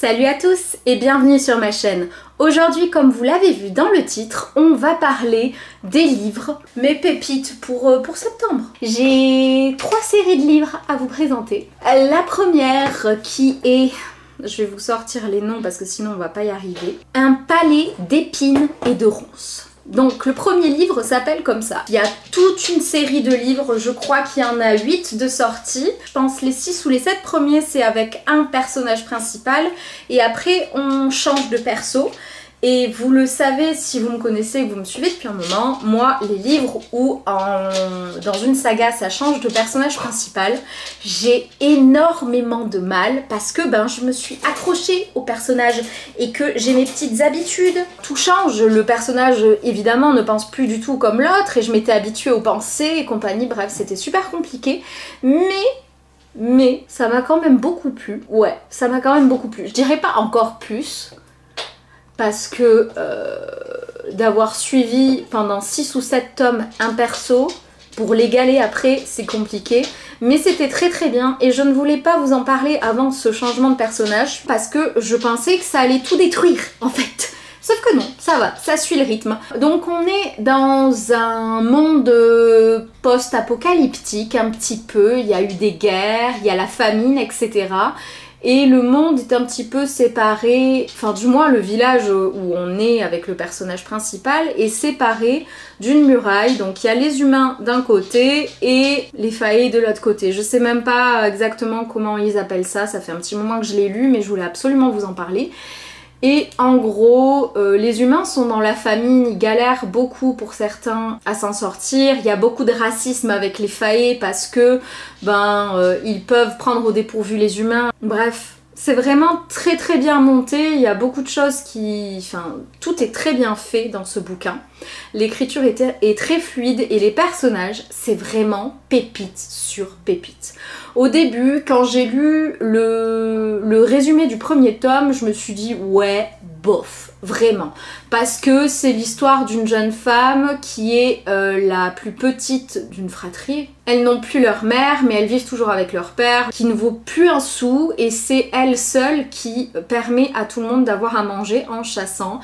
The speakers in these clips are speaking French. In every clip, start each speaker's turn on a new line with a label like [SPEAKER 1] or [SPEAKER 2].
[SPEAKER 1] Salut à tous et bienvenue sur ma chaîne. Aujourd'hui, comme vous l'avez vu dans le titre, on va parler des livres, mes pépites pour septembre. J'ai 3 séries de livres à vous présenter. La première qui est... Je vais vous sortir les noms parce que sinon on va pas y arriver. Un palais d'épines et de ronces. Donc le premier livre s'appelle comme ça. Il y a toute une série de livres, je crois qu'il y en a 8 de sortie. Je pense les 6 ou les 7 premiers c'est avec un personnage principal et après on change de perso. Et vous le savez si vous me connaissez et que vous me suivez depuis un moment, moi les livres où dans une saga ça change de personnage principal, j'ai énormément de mal parce que je me suis accrochée au personnage et que j'ai mes petites habitudes. Tout change, le personnage évidemment ne pense plus du tout comme l'autre et je m'étais habituée aux pensées et compagnie, bref c'était super compliqué. Mais ça m'a quand même beaucoup plu, ouais ça m'a quand même beaucoup plu. Je dirais pas encore plus. Parce que d'avoir suivi pendant 6 ou 7 tomes un perso, pour l'égaler après c'est compliqué. Mais c'était très très bien et je ne voulais pas vous en parler avant ce changement de personnage parce que je pensais que ça allait tout détruire en fait. Sauf que non, ça va, ça suit le rythme. Donc on est dans un monde post-apocalyptique un petit peu, il y a eu des guerres, il y a la famine, etc. Et le monde est un petit peu séparé, enfin du moins le village où on est avec le personnage principal est séparé d'une muraille. Donc il y a les humains d'un côté et les faillis de l'autre côté. Je sais même pas exactement comment ils appellent ça, ça fait un petit moment que je l'ai lu mais je voulais absolument vous en parler. Et en gros, les humains sont dans la famine, ils galèrent beaucoup pour certains à s'en sortir. Il y a beaucoup de racisme avec les faillis parce que ils peuvent prendre au dépourvu les humains. Bref, c'est vraiment très très bien monté. Il y a beaucoup de choses qui... Enfin, tout est très bien fait dans ce bouquin. L'écriture est très fluide et les personnages, c'est vraiment pépite sur pépite. Au début, quand j'ai lu le résumé du premier tome, je me suis dit ouais, bof, vraiment. Parce que c'est l'histoire d'une jeune femme qui est la plus petite d'une fratrie. Elles n'ont plus leur mère, mais elles vivent toujours avec leur père, qui ne vaut plus un sou, et c'est elle seule qui permet à tout le monde d'avoir à manger en chassant.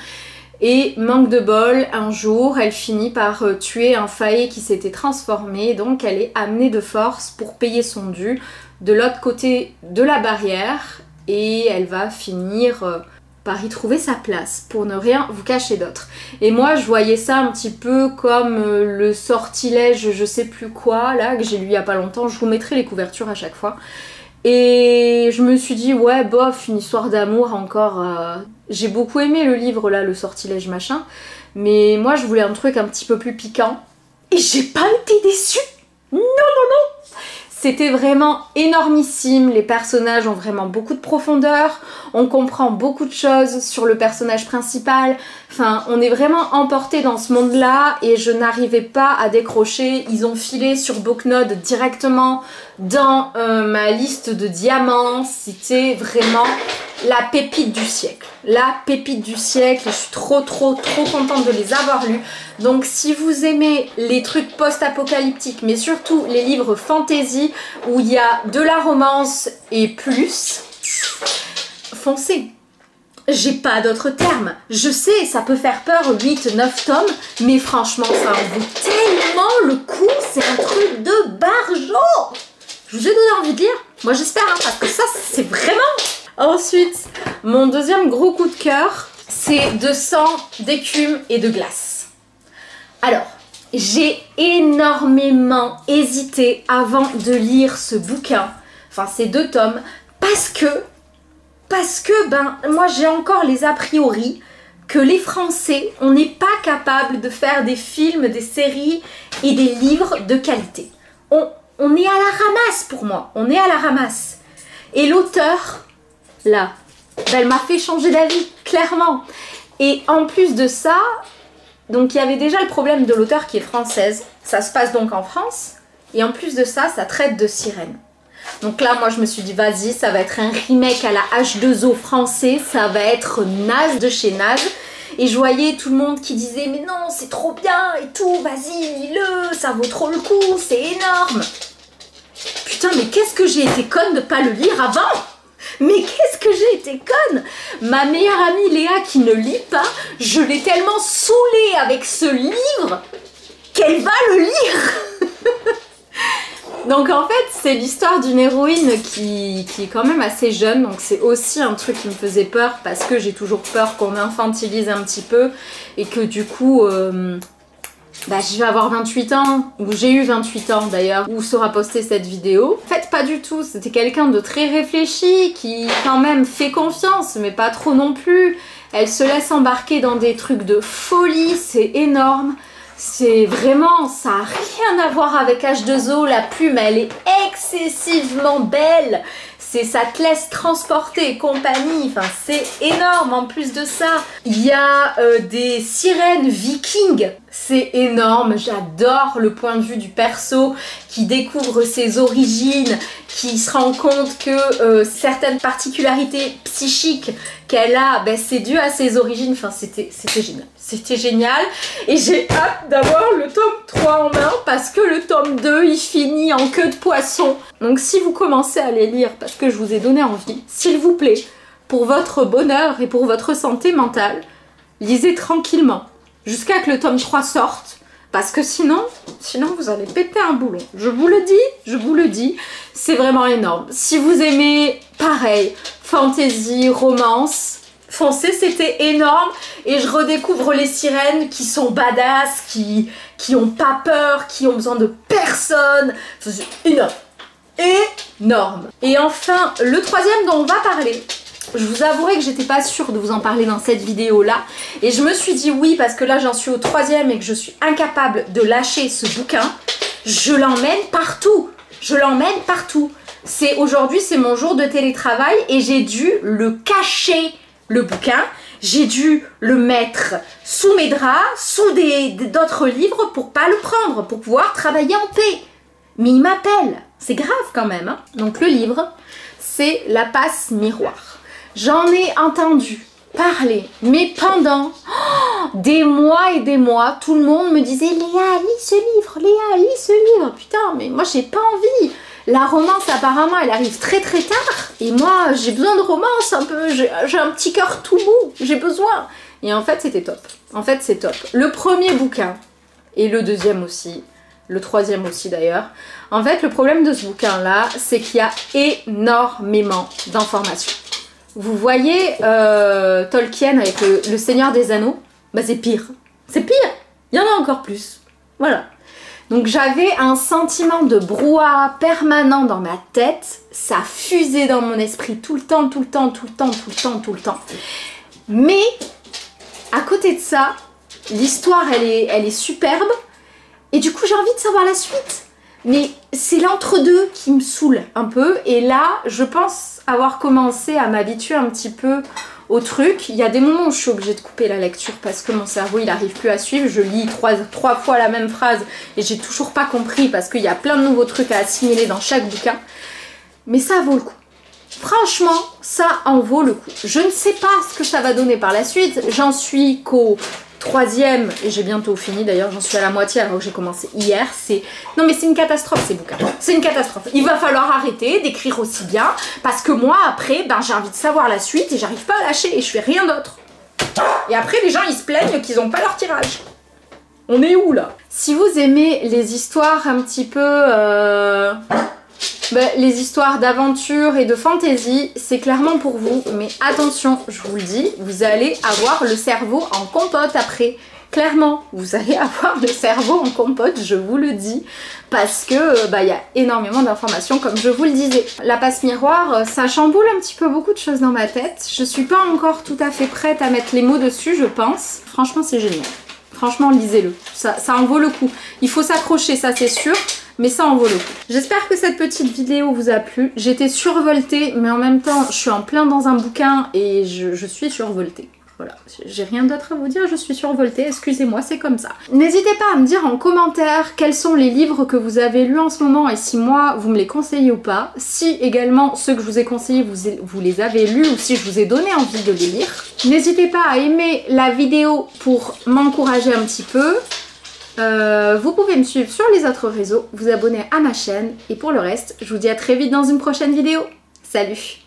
[SPEAKER 1] Et manque de bol, un jour, elle finit par tuer un failli qui s'était transformé, donc elle est amenée de force pour payer son dû de l'autre côté de la barrière, et elle va finir par y trouver sa place, pour ne rien vous cacher d'autre. Et moi, je voyais ça un petit peu comme le sortilège, je sais plus quoi, là, que j'ai lu il y a pas longtemps, je vous mettrai les couvertures à chaque fois. Et je me suis dit, ouais, bof, une histoire d'amour encore. J'ai beaucoup aimé le livre là, le sortilège machin, mais moi je voulais un truc un petit peu plus piquant. Et j'ai pas été déçue. Non, non, non. C'était vraiment énormissime, les personnages ont vraiment beaucoup de profondeur, on comprend beaucoup de choses sur le personnage principal, enfin on est vraiment emporté dans ce monde-là et je n'arrivais pas à décrocher. Ils ont filé sur Booknode directement dans ma liste de diamants, c'était vraiment la pépite du siècle. La pépite du siècle, et je suis trop contente de les avoir lus. Donc si vous aimez les trucs post-apocalyptiques, mais surtout les livres fantasy où il y a de la romance et plus, foncez. J'ai pas d'autres termes. Je sais, ça peut faire peur, 8-9 tomes, mais franchement, ça en vaut tellement le coup, c'est un truc de barjo. Je vous ai donné envie de lire. Moi j'espère, hein, parce que ça, c'est vraiment... Ensuite, mon deuxième gros coup de cœur, c'est de sang, d'écume et de glace. Alors, j'ai énormément hésité avant de lire ce bouquin, enfin ces 2 tomes, parce que moi j'ai encore les a priori que les Français, on n'est pas capable de faire des films, des séries et des livres de qualité. On est à la ramasse pour moi, on est à la ramasse. Et l'auteur... là, elle m'a fait changer d'avis, clairement. Et en plus de ça, donc il y avait déjà le problème de l'auteur qui est française. Ça se passe donc en France. Et en plus de ça, ça traite de sirènes. Donc là, moi je me suis dit, vas-y, ça va être un remake à la H2O français. Ça va être naze de chez naze. Et je voyais tout le monde qui disait, mais non, c'est trop bien et tout, vas-y, lis-le, ça vaut trop le coup, c'est énorme. Putain, mais qu'est-ce que j'ai été conne de pas le lire avant? Mais qu'est-ce que j'ai été conne! Ma meilleure amie Léa qui ne lit pas, je l'ai tellement saoulée avec ce livre qu'elle va le lire. Donc en fait c'est l'histoire d'une héroïne qui est quand même assez jeune, donc c'est aussi un truc qui me faisait peur parce que j'ai toujours peur qu'on infantilise un petit peu et que du coup je vais avoir 28 ans, ou j'ai eu 28 ans d'ailleurs, où sera postée cette vidéo. En fait pas du tout, c'était quelqu'un de très réfléchi qui quand même fait confiance mais pas trop non plus. Elle se laisse embarquer dans des trucs de folie, c'est énorme. C'est vraiment, ça n'a rien à voir avec H2O, la plume elle est excessivement belle, ça te laisse transporter et compagnie, enfin c'est énorme. En plus de ça, il y a des sirènes vikings, c'est énorme, j'adore le point de vue du perso qui découvre ses origines, qui se rend compte que certaines particularités psychiques qu'elle a, c'est dû à ses origines, enfin c'était génial. C'était génial et j'ai hâte d'avoir le tome 3 en main parce que le tome 2 il finit en queue de poisson. Donc si vous commencez à les lire parce que je vous ai donné envie, s'il vous plaît, pour votre bonheur et pour votre santé mentale, lisez tranquillement jusqu'à que le tome 3 sorte parce que sinon vous allez péter un boulon. Je vous le dis, c'est vraiment énorme. Si vous aimez, pareil, fantasy, romance, foncez, c'était énorme et je redécouvre les sirènes qui sont badass, qui ont pas peur, qui ont besoin de personne. C'est énorme. Et enfin, le troisième dont on va parler, je vous avouerai que j'étais pas sûre de vous en parler dans cette vidéo là et je me suis dit oui parce que là j'en suis au troisième et que je suis incapable de lâcher ce bouquin. Je l'emmène partout, Aujourd'hui c'est mon jour de télétravail et j'ai dû le cacher, le bouquin, j'ai dû le mettre sous mes draps, sous d'autres livres pour pas le prendre, pour pouvoir travailler en paix. Mais il m'appelle, c'est grave quand même, hein. Donc le livre, c'est La Passe Miroir. J'en ai entendu parler, mais pendant des mois et des mois, tout le monde me disait « Léa, lis ce livre, Léa, lis ce livre ». Putain, mais moi j'ai pas envie. La romance apparemment elle arrive très très tard et moi j'ai besoin de romance un peu, j'ai un petit cœur tout mou, j'ai besoin. Et en fait c'était top, en fait c'est top. Le premier bouquin et le deuxième aussi, le troisième aussi d'ailleurs. En fait le problème de ce bouquin là c'est qu'il y a énormément d'informations. Vous voyez Tolkien avec le Seigneur des Anneaux, c'est pire, il y en a encore plus, voilà. Donc j'avais un sentiment de brouhaha permanent dans ma tête, ça fusait dans mon esprit tout le temps. Mais à côté de ça, l'histoire elle est superbe et du coup j'ai envie de savoir la suite. Mais c'est l'entre-deux qui me saoule un peu et là je pense avoir commencé à m'habituer un petit peu au truc. Il y a des moments où je suis obligée de couper la lecture parce que mon cerveau il arrive plus à suivre. Je lis trois fois la même phrase et j'ai toujours pas compris parce qu'il y a plein de nouveaux trucs à assimiler dans chaque bouquin. Mais ça vaut le coup. Franchement, ça en vaut le coup. Je ne sais pas ce que ça va donner par la suite. J'en suis qu'au troisième et j'ai bientôt fini d'ailleurs, j'en suis à la moitié alors que j'ai commencé hier. Non mais c'est une catastrophe ces bouquins, c'est une catastrophe. Il va falloir arrêter d'écrire aussi bien parce que moi après j'ai envie de savoir la suite et j'arrive pas à lâcher et je fais rien d'autre. Et après les gens ils se plaignent qu'ils ont pas leur tirage. On est où là? Si vous aimez les histoires un petit peu les histoires d'aventure et de fantasy, c'est clairement pour vous. Mais attention, je vous le dis, vous allez avoir le cerveau en compote après. Clairement, vous allez avoir le cerveau en compote, je vous le dis. Parce que il y a énormément d'informations, comme je vous le disais. La passe miroir, ça chamboule un petit peu beaucoup de choses dans ma tête. Je suis pas encore tout à fait prête à mettre les mots dessus, je pense. Franchement, c'est génial. Franchement, lisez-le. Ça en vaut le coup. Il faut s'accrocher, ça c'est sûr. Mais ça en vaut le coup. J'espère que cette petite vidéo vous a plu. J'étais survoltée, mais en même temps, je suis en plein dans un bouquin et je suis survoltée. Voilà, j'ai rien d'autre à vous dire, je suis survoltée, excusez-moi, c'est comme ça. N'hésitez pas à me dire en commentaire quels sont les livres que vous avez lus en ce moment et si moi, vous me les conseillez ou pas. Si également ceux que je vous ai conseillés, vous les avez lus ou si je vous ai donné envie de les lire. N'hésitez pas à aimer la vidéo pour m'encourager un petit peu. Vous pouvez me suivre sur les autres réseaux, vous abonner à ma chaîne et pour le reste, je vous dis à très vite dans une prochaine vidéo. Salut!